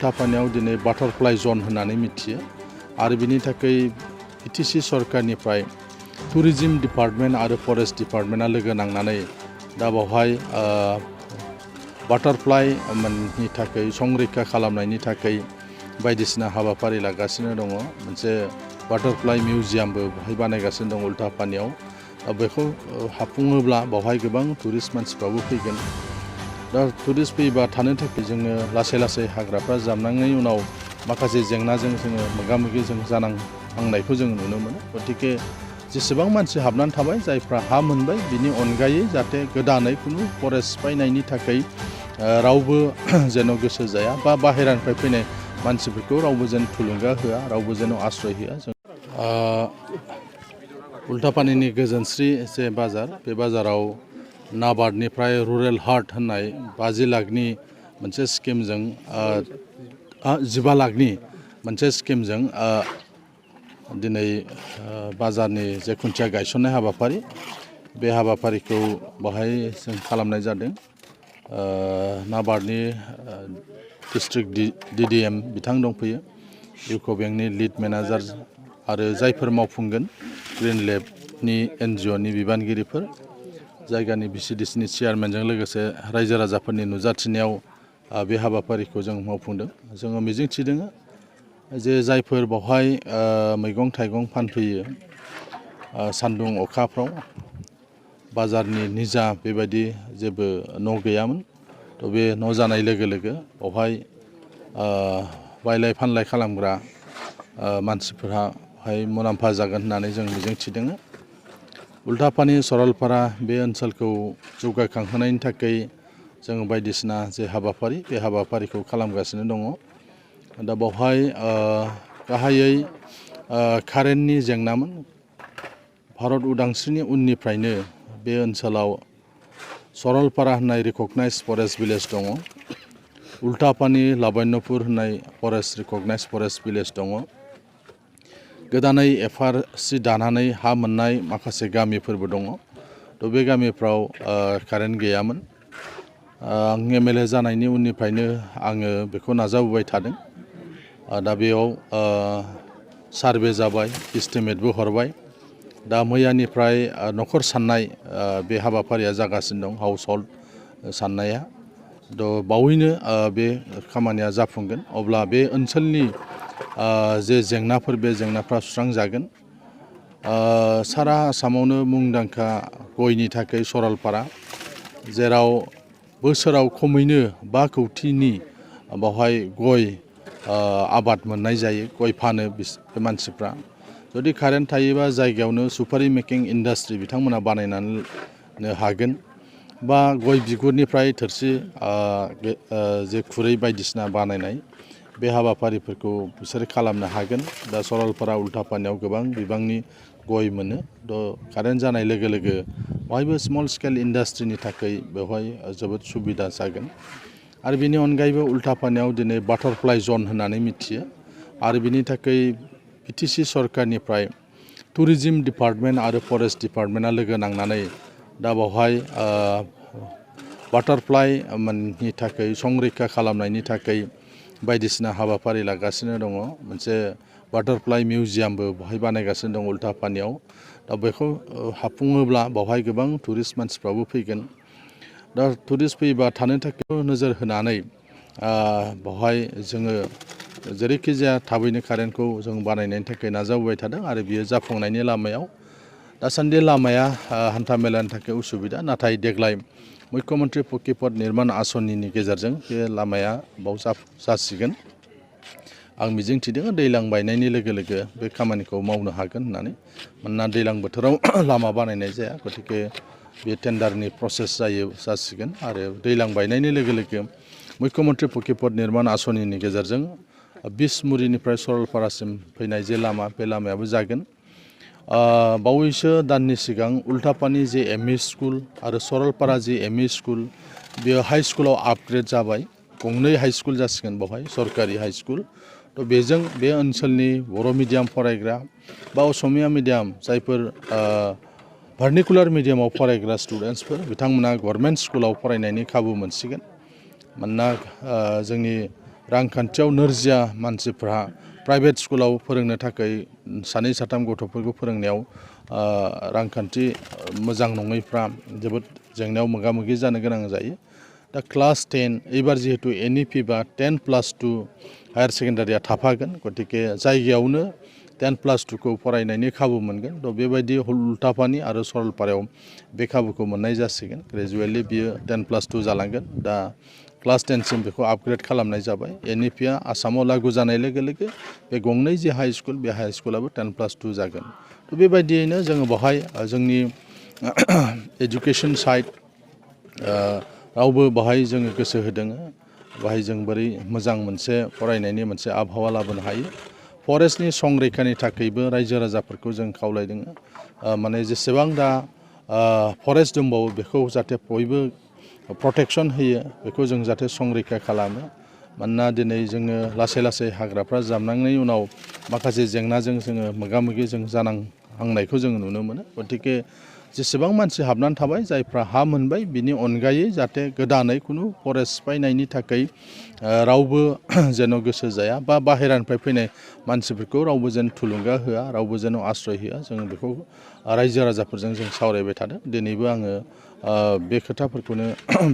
उल्टापानियाव दिनै बाटारफ्लाइ जन होननानै मिथियो आरो बिनि थाखाय बिटिसि सरकारनिफ्राय टुरिज्म डिपार्टमेन्ट आरो फरेस्ट डिपार्टमेन्टआ लोगो नांनानै दा बेवहाय बाटारफ्लाइनि थाखाय संरैखा खालामनायनि थाखाय बायदिसिना हाबाफारि लागासिनो दङ। मोनसे बाटारफ्लाइ मिउजियामबो बेवहाय बानायगासिनो दङ उल्टापानियाव। बेखौ हाफुङोब्ला बेवहाय गोबां टुरिस्ट मानसिफ्राबो फैगोन। दा टुरिस्ट फैबा थानो थाखाय जोङो लासै लासै हाग्राफ्रा जामनायनि उनाव माखासे जेंनाजों जोङो मोगा मोगि जों जानांनायखौ जों नुनो मोनो। गतिके जेसेबां मानसि हाबनानै थाबाय जायफ्रा हा मोनबाय बिनि अनगायै जाहाथे गोदानै खुनु फरेस्ट सिफायनायनि थाखाय रावबो जेन' गोसो जाया बा बाहेरानिफ्राय फैनाय मानसिफोरखौ रावबो जेन थुलुंगा होआ, रावबो जेन' आश्रय होआ। जों उल्टापानिनि गोजोनस्रि जे बाजार, बे बाजाराव नाबार्डनिफ्राय रुरेल हार्ट होननाय 50 लाखनि मोनसे स्किमजों 15 लाखनि मोनसे स्किमजों दिनै बाजारनि जे खुन्थिया गायसननाय हाबाफारि, बे हाबाफारिखौ बेवहाय जों खालामनाय जादों। नाबार्डनि डिस्ट्रिक्ट DDM बिथां दंफैयो, इउक' बेंकनि लिड मेनेजार आरो जायफोर मावफुंगोन ग्रिन लेबनि NGOनि बिबानगिरिफोर, जायगानि VCDCनि चेयारमेनजों लोगोसे रायजो राजाफोरनि नुजाथिनायाव बे हाबाफारिखौ जों मावफुंदों। जोङो मिजिंथिदों जे जायफोर बेवहाय मैगं थाइगं फानफैयो सान्दुं अखाफ्राव, बाजारनि निजा बेबायदि जेबो न' गैयामोन। थ' बे न' जानाय लोगो लोगो बेवहाय बायलाय फानलाय खालामग्रा मानसिफोरा बेवहाय मुलाम्फा जागोन होननानै जों मिजिंथिदों। उल्टापानि सरलपारा बे ओनसोलखौ जौगाखांहोनायनि थाखाय जों बायदिसिना जे हाबाफारि, बे हाबाफारिखौ खालामगासिनो दङ। दा बेवहाय गाहायै कारेन्टनि जेंनामोन। भारत उदांस्रिनि उननिफ्रायनो बे ओनसोलाव सरलपारा होननाय रिकगनाइज फरेस्ट भिलेज दङ, उल्टापानि लाबण्यपुर होननाय फरेस्ट रिकगनाइज फरेस्ट भिलेज दङ। गोदानै FRC दानानै हा मोननाय माखासे गामिफोरबो दङ। थ' बे गामिफ्राव कारेन्ट गैयामोन। आं MLA जानायनि उननिफ्रायनो आङो बेखौ नाजाबोबाय थादों। दा बेयाव सार्भे जाबाय, इस्टिमेटबो हरबाय। दा मैयानिफ्राय न'खर साननाय बे हाबाफारिया जागासिनो दं, हाउस हल्ड साननाया। थ' बावैनो बे खामानिया जाफुंगोन। अब्ला बे ओनसोलनि जे जेंनाफोर, बे जेंनाफ्रा सुस्रांजागोन। सारा आसामावनो मुंदांखा गयनि थाखाय सरलपारा, जेराव बोसोराव खमैनो 5 कौटिनि बावहाय गय आबाद मोननाय जायो, गय फानो बे मानसिफ्रा। जुदि कारेन्ट थायोबा जायगायावनो सुपारि मेकिं इन्डास्ट्रि बिथांमोना बानायनो हागोन, बा गय बिगुरनिफ्राय थोरसि जे खुरै बायदिसिना बानायनाय, बे हाबाफारिफोरखौ बिसोरो खालामनो हागोन। दा सरलपारा उल्टापानियाव गोबां बिबांनि गय मोनो। थ' कारेन्ट जानाय लोगो लोगो बहायबो स्मल स्केल इन्डास्ट्रिनि थाखाय बेवहाय जोबोद सुबिदा जागोन। आरो बेनि अनगायैबो उल्टापानियाव दिनै बाटारफ्लाइ जन होननानै मिथियो आरो बिनि थाखाय बिटिसि सरकारनिफ्राय टुरिज्म डिपार्टमेन्ट आरो फरेस्ट डिपार्टमेन्टआ लोगो नांनानै दा बेवहाय बाटारफ्लाइनि थाखाय संरैखा खालामनायनि थाखाय बायदिसिना हाबाफारि लागासिनो दङ। मोनसे बाटारफ्लाइ मिउजियामबो बेवहाय बानायगासिनो दङ उल्टापानियाव। दा बेखौ हाफुङोब्ला बेवहाय गोबां टुरिस्ट मानसिफ्राबो फैगोन। दा टुरिस्ट फैबा थानो थाखाय नोजोर होनानै बेवहाय जोङो जेरैखि जाया थाबैनो कारेन्टखौ जों बानायनायनि थाखाय नाजाबोबाय थादों आरो बियो जाफुंनायनि लामायाव। दासान्दि लामाया हान्था मेलानि थाखाय उसुबिदा, नाथाय देग्लाय मुख्यमन्त्रि पकिपथ निर्माण आसनिनि गेजेरजों बे लामाया बाव जासिगोन। आं मिजिंथिदों दैज्लां बायनायनि लोगो लोगो बे खामानिखौ मावनो हागोन होननानै। मानोना दैज्लां बोथोराव लामा बानायनाय जाया, गतिके बे टेन्डारनि प्रसेस जासिगोन आरो दैज्लां बायनायनि लोगो लोगो मुख्यमन्त्रि पकिपथ निर्माण आसनिनि गेजेरजों बिसमुरिनिफ्राय सरलपारासिम फैनाय जे लामा, बे लामायाबो जागोन। बावैसो दाननि सिगां उल्टापानि जे ME स्कुल आरो सरलपारा जे ME स्कुल, बेयो हाइ स्कुलाव आपग्रेड जाबाय। गंनै हाइ स्कुल जासिगोन बेवहाय, सरकारि हाइ स्कुल। थ' बेजों बे ओनसोलनि बर' मिडियाम फरायग्रा बा असमिया मिडियाम, जायफोर भार्निकुलार मिडियामाव फरायग्रा स्टुडेन्टसफोर, बिथांमोना गभर्नमेन्ट स्कुलाव फरायनायनि खाबु मोनसिगोन। मानोना जोंनि रांखान्थियाव नोरजिया मानसिफ्रा प्राइभेट स्कुलाव फोरोंनो थाखाय सानै साथाम गथ'फोरखौ फोरोंनायाव रांखान्थि मोजां नङैफ्रा जोबोद जेंनायाव मोगा मोगि जानो गोनां जायो दा क्लास 10 एबार जिहेतु NEP बा 10+2 हायार सेकेन्डारिया थाफागोन गतिके जायगायावनो 10+2 खौ फरायनायनि खाबु मोनगोन थ' बेबायदि उल्टापानि आरो सरलपारायाव बे खाबुखौ मोननाय जासिगोन ग्रेजुवेटलि बियो 10+2 जालांगोन दा क्लास 10 सिम बेखौ आपग्रेड खालामनाय जाबाय NEPआ आसामाव लागु जानाय लोगो लोगो बे गंनै जे हाई स्कुल बे हाई स्कुलाबो 10+2 जागोन थ' बेबायदियैनो जोङो बेवहाय जोंनि एजुकेशन साइड रावबो बाहाय जोङो गोसो होदों बाहाय जों बोरै मोजां मोनसे फरायनायनि मोनसे आबहावा लाबोनो हायो फरेस्टनि संरैखानि थाखायबो रायजो राजाफोरखौ जों खावलायदों माने जेसेबां दा फरेस्ट दंबावो बेखौ जाहाथे बयबो प्रटेक्शन होयो बेखौ जों जाहाथे संरैखा खालामो मानोना दिनै जोङो लासै लासै हाग्राफ्रा जामलांनायनि उनाव माखासे जेंनाजों जोङो मोगा मोगि जों जानांहांनायखौ जों नुनो मोनो गतिके जेसेबां मानसि हाबनानै थाबाय जायफ्रा हा मोनबाय बिनि अनगायै जाहाथे गोदानै खुनु फरेस्ट सिफायनायनि थाखाय रावबो जेन' गोसो जाया बा बाहेरानिफ्राय फैनाय मानसिफोरखौ रावबो जेन थुलुंगा होआ रावबो जेन' आश्रय होआ जों बेखौ रायजो राजाफोरजों जों सावरायबाय थादों दिनैबो आङो बे खोथाफोरखौनो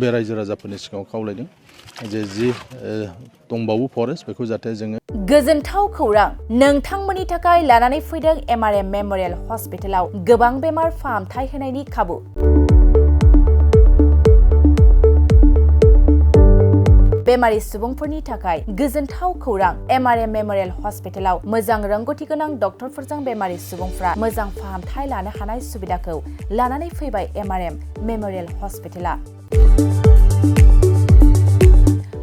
बे रायजो राजाफोरनि सिगाङाव खावलायदों जि दंबावो फरेस्ट बेखौ जाहाथे जोङो गोजोनथाव खौरां नोंथांमोननि थाखाय लानानै फैदों MRM मेमोरियेल हस्पिटालाव गोबां बेमार फाहामथाय होनायनि खाबु बेमारि सुबुंफोरनि थाखाय गोजोनथाव खौरां MRM मेमोरियेल हस्पिटालाव मोजां रोंगौथि गोनां डक्टरफोरजों बेमारि सुबुंफ्रा मोजां फाहामथाय लानो हानाय सुबिदाखौ लानानै फैबाय MRM मेमोरियेल हस्पिटाला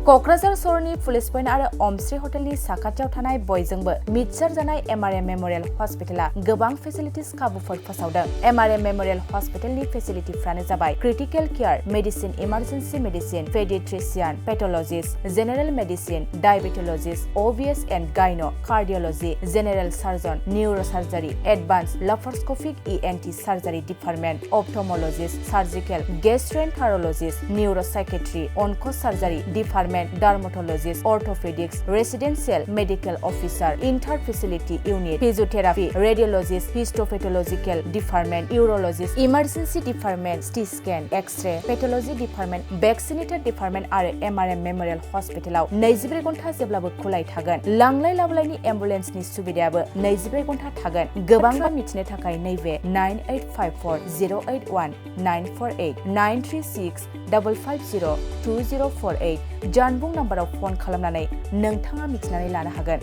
क'क्राझार सहरनि पुलिस पइन्ट आरो अमश्री हटेलनि साखाथियाव थानाय बयजोंबो मिथिसारजानाय MRM मेमोरियेल हस्पिटाला गोबां फेसिलिटिस खाबुफोर फोसावदों MRM मेमोरियेल हस्पिटालनि फेसिलिटिफ्रानो जाबाय critical care medicine emergency medicine paediatrician pathologist general medicine diabetologist OBS and gynae cardiology general surgeon neurosurgery advance laparoscopic ENT surgery department ophthalmologist surgical gastroenterologist neuropsychiatry onco surgery department dermatologist, orthopedics, residential medical officer, inter-facility unit, physiotherapy, radiologist, histopathological department, urologist, emergency department, CT scan, X-ray, pathology department, vaccinator department आरो MRM मेमोरियेल हस्पिटालाव 24 घन्टा जेब्लाबो खुलाय थागोन लांलाय लाबोलायनि एम्बुलेन्सनि सुबिदायाबो 24 घन्टा थागोन गोबां मिथिनो थाखाय नैबे 9854081948 93655020048 जानबुं नाम्बाराव फन खालामनानै नोंथाङा मिथिनानै लानो हागोन।